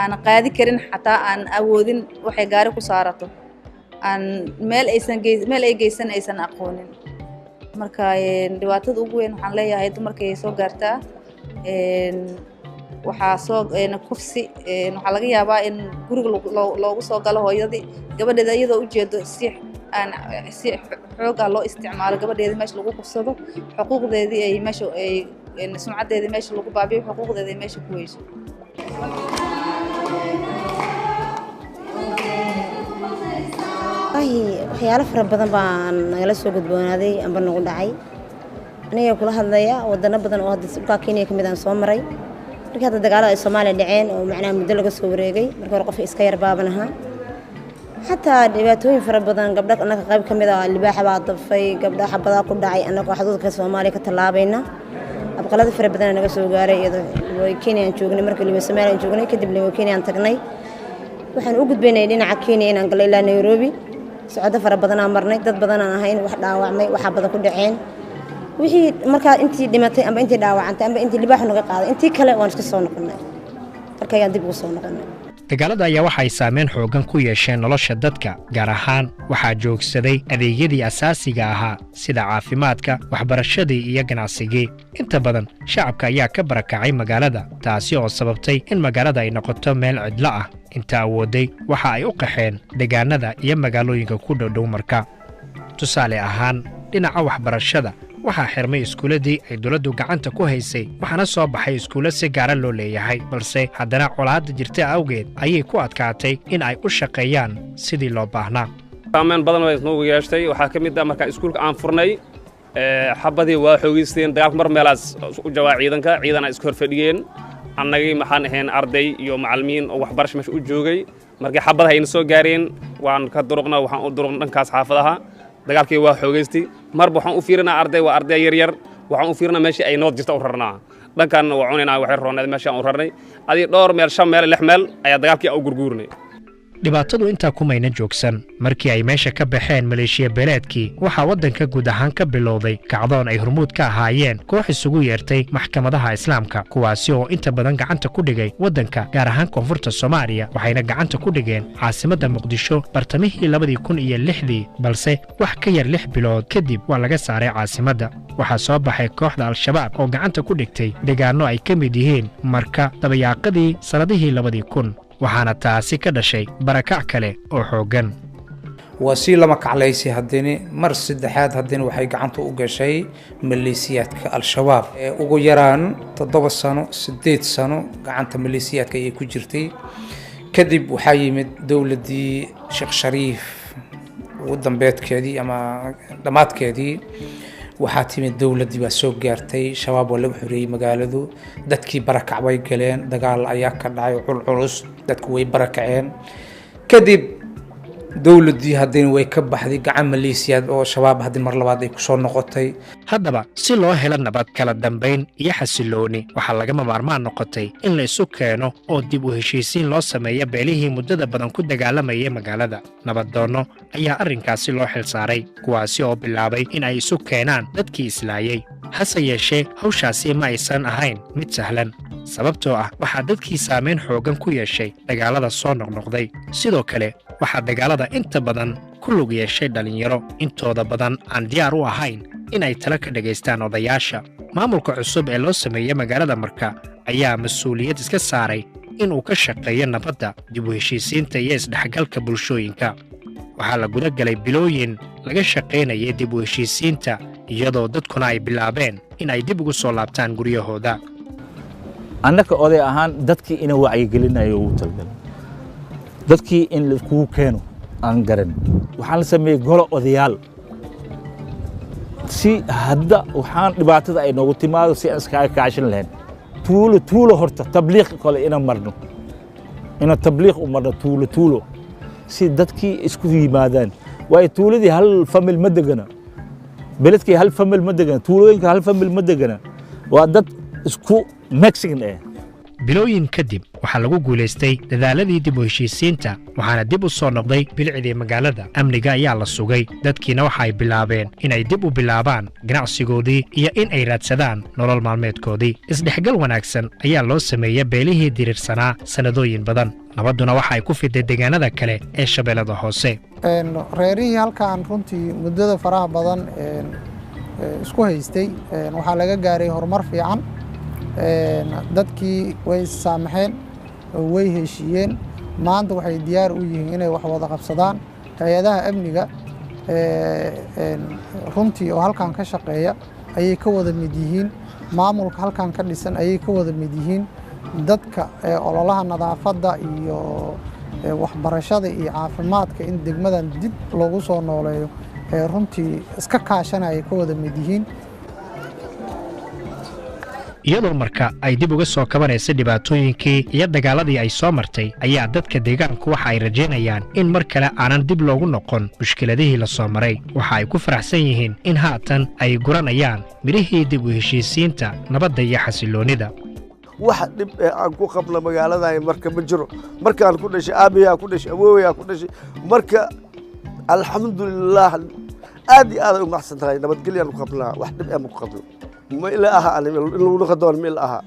أنا قاعد كرين حتى أن أودين وحي قاري كسارته أن مال أي جيسن أيسن أقونين مركا دواتد أبوين وحن ليا هيدو مركا يسوق قرتا waxaa soo kufsi waxa laga yaabaa in guriga loogu soo galo hooyadii gabadheeda iyadoo u jeedo si xoog ah loo isticmaalo gabadheeda meesha lagu kufsado xuquuqdeedii ay meesha sumcadeedii meesha lagu baabiyo xuquuqdeedii meesha ku weyso waxyaalo fara badan baan nagala soo gudboonaaday amba nagu dhacay aniga kula hadlaya wadano badan oo hadda dhulka Kenya kamid ah soo maray markii hadda dagaalada Soomaaliya dhaceen oo macnaha muddo laga soo wareegay markii hore qof iska yar baabanaha hatta dhibaatooyin fara badan gabdha anaga qayb kamid ah libaaxa baa dafay gabdha xabada ku dhacay anaga xuduudka Soomaaliya ka talaabayna abqalada fara badan naga soo gaaray iyadoo Kenya aan joognay markii liba Soomaaliya aan joognay kadib liba Kenya aan tagnay waxaan u gudbaynay dhinaca Kenya inaan galay ilaa Nairobi socdo fara badan aan marnay dad badan aan ahayn wax dhaawacmay waxa badan ku dhaceen wixii marka intii dhimatay amba intii dhaawacantay amba intii libaax naga qaaday intii kale waan iska soo noqonay marka ayaan dib ugu soo noqonay dagaalada ayaa waxay saameyn xoogan ku yeesheen nolosha dadka gaar ahaan waxaa joogsaday adeegyadii asaasiga ahaa sida caafimaadka waxbarashadii iyo ganacsigii inta badan shacabka ayaa ka barakacay magaalada taasi oo sababtay in magaalada ay noqoto meel cidlo ah inta awooday waxa ay u qaxeen deegaanada iyo magaalooyinka ku dhow marka tusaale ahaan dhinaca waxbarashada waxaa xirmay iskuuladii ay dawladdu gacanta ku haysay waxaana soo baxay iskuulo si gaara loo leeyahay balse haddana colaadda jirta awgeed ayay ku adkaatay in ay u shaqeeyaan sidii loo baahnaa saameyn badan oo isnoogu yeeshtay waxaa ka mid ah marka iskuulka aan furnay xabadii waa xoogeysteen dagaalku mar meelaas u jawaa ciidana isku horfadhiyeen annagii maxaan ahayn arday iyo macallimiin oo waxbarasho meesha u joogay markii xabadaha ayna soo gaareen waan ka duruqna waxaan u duruqna dhankaas xaafadaha dagaalkii waa xoogeystay marba waxaan u fiirinaa arday waa arday yar waxaan u fiirinaa meeshii ay nood jirta u rarnaa dhankan waa cunaynaa waxay rooneed meeshaan u rarnay adii dhowr meel 5 meel 6 meel ayaa dagaalkii u gurguurnay dhibaatadu intaa kumayna joogsan markii ay meesha ka baxeen maleeshiya beeleedkii waxaa waddanka guud ahaan ka bilowday kacdoon ay hormuud ka ahaayeen koox isugu yeertay maxkamadaha islaamka kuwaasi oo inta badan gacanta ku dhigay waddanka gaar ahaan koonfurta Soomaaliya waxayna gacanta ku dhigeen caasimadda Muqdisho bartamihii 2006 balse wax ka yar 6 bilood kadib waa laga saaray caasimadda waxaa soo baxay kooxda al-shabaab oo gacanta ku dhigtay deegaano ay ka mid yihiin marka dabayaaqadii sanadihii 2000 waxaana taasi ka dhashay barakac kale oo xoogan wasi lama kaclaysi hadini mar saddexaad hadin waxay gacanta u gashay maleeshiyaadka al-shabaab ugu yaraan 7 sano 8 sano gacanta maleeshiyaadka ay ku jirtay kadib waxaa yimid dawladii Sheekh Shariif ugu dambeedkeedii ama dhamaadkeedii waxaa timid dawladii baa soo gaartay shabaab oo lagu xuriyay magaaladu dadkii barakac way galeen dagaal ayaa ka dhacay culus dadku way barakaceen kadib dawladii hadin way ka baxday gacan maleeshiyaad oo shabaab hadin mar labaad ay ku soo noqotay haddaba si loo helo nabad kala dambeyn iyo xasilooni waxaa laga maarmaan noqotay in la isu keeno oo dib u heshiisiin loo sameeyo beelihii muddada badan ku dagaalamayay magaalada nabadoono ayaa arrinkaasi loo xilsaaray kuwaasi oo bilaabay in ay isu keenaan dadkii islaayay hase yeeshee hawshaasi ma aysan ahayn mid sahlan sababtoo ah waxaa dadkii saameyn xoogan ku yeeshay dagaalada soo noqnoqday sidoo kale waxaa dagaalada inta badan ku lug yeeshay dhalinyaro intooda badan aan diyaar u ahayn in ay tala ka dhageystaan odayaasha maamulka cusub ee loo sameeyay magaalada marka ayaa mas'uuliyad iska saaray in uu ka shaqeeyo nabadda dib u heshiisiinta iyo isdhexgalka bulshooyinka waxaa la guda galay bilooyin laga shaqeynayay dib u heshiisiinta iyadoo dadkuna ay bilaabeen in ay dib ugu soo laabtaan guryahooda annaka oday ahaan dadkii ina wacyigelinayo uu talgal dadkii in la iskugu keeno aan garan waxaan la sameeyay golo odayaal si hadda waxaan dhibaatada ay noogu timaado si aan iskaga kaashan lahayn tuulo horta tabliiq kale ina marno ina tabliiq u marno tuulo si dadkii isku yimaadaan way tuuladii hal famil ma degana beledkii hal famil ma degana tuulooyinka hal famil ma degana waa dad isku Mexican bilooyin kadib waxaa lagu guulaystay dadaaladii dib u heshiisiinta waxaana dib u soo noqday bilicdii magaalada amniga ayaa la sugay dadkiina waxa ay bilaabeen inay dib u bilaabaan ganacsigoodii iyo in ay raadsadaan nolol maalmeedkoodii isdhexgal wanaagsan ayaa loo sameeyey beelihii dirirsanaa sannadooyin badan nabadduna waxa ay ku fiday deegaanada kale ee shabeellada hoose reerihii halkaan runtii muddada faraha badan isku haystay waxaa laga gaaray horumar fiican dadkii way saamaxeen way heshiiyeen maanta waxay diyaar u yihiin inay wax wada qabsadaan hay-adaha amniga runtii oo halkan ka shaqeeya ayay ka wada mid yihiin maamulka halkan ka dhisan ayay ka wada mid yihiin dadka ololaha nadaafadda iyo waxbarashada iyo caafimaadka in degmadan dib loogu soo nooleeyo runtii iska kaashanaya ka wada mid yihiin iyadoo marka ay dib uga soo kabanaysa dhibaatooyinkii iyo dagaaladii ay soo martay ayaa dadka deegaanku waxa ay rajaynayaan in mar kale aanan dib loogu noqon mushkiladihii la soo maray waxa ay ku faraxsan yihiin in haatan ay guranayaan midhihii dib u heshiisiinta nabadda iyo xasilloonnida wax dhib aan ku qabno magaaladan marka ma jiro markaan ku dhashay aabayaa ku dhashay awoowayaa ku dhashay marka alxamdulillaah aad iyo aad ay u maxsan tahay nabadgelyo aan ku qabnaa wax dhib aan ku qabno ma ila aha in lagu noqon doono ma ila aha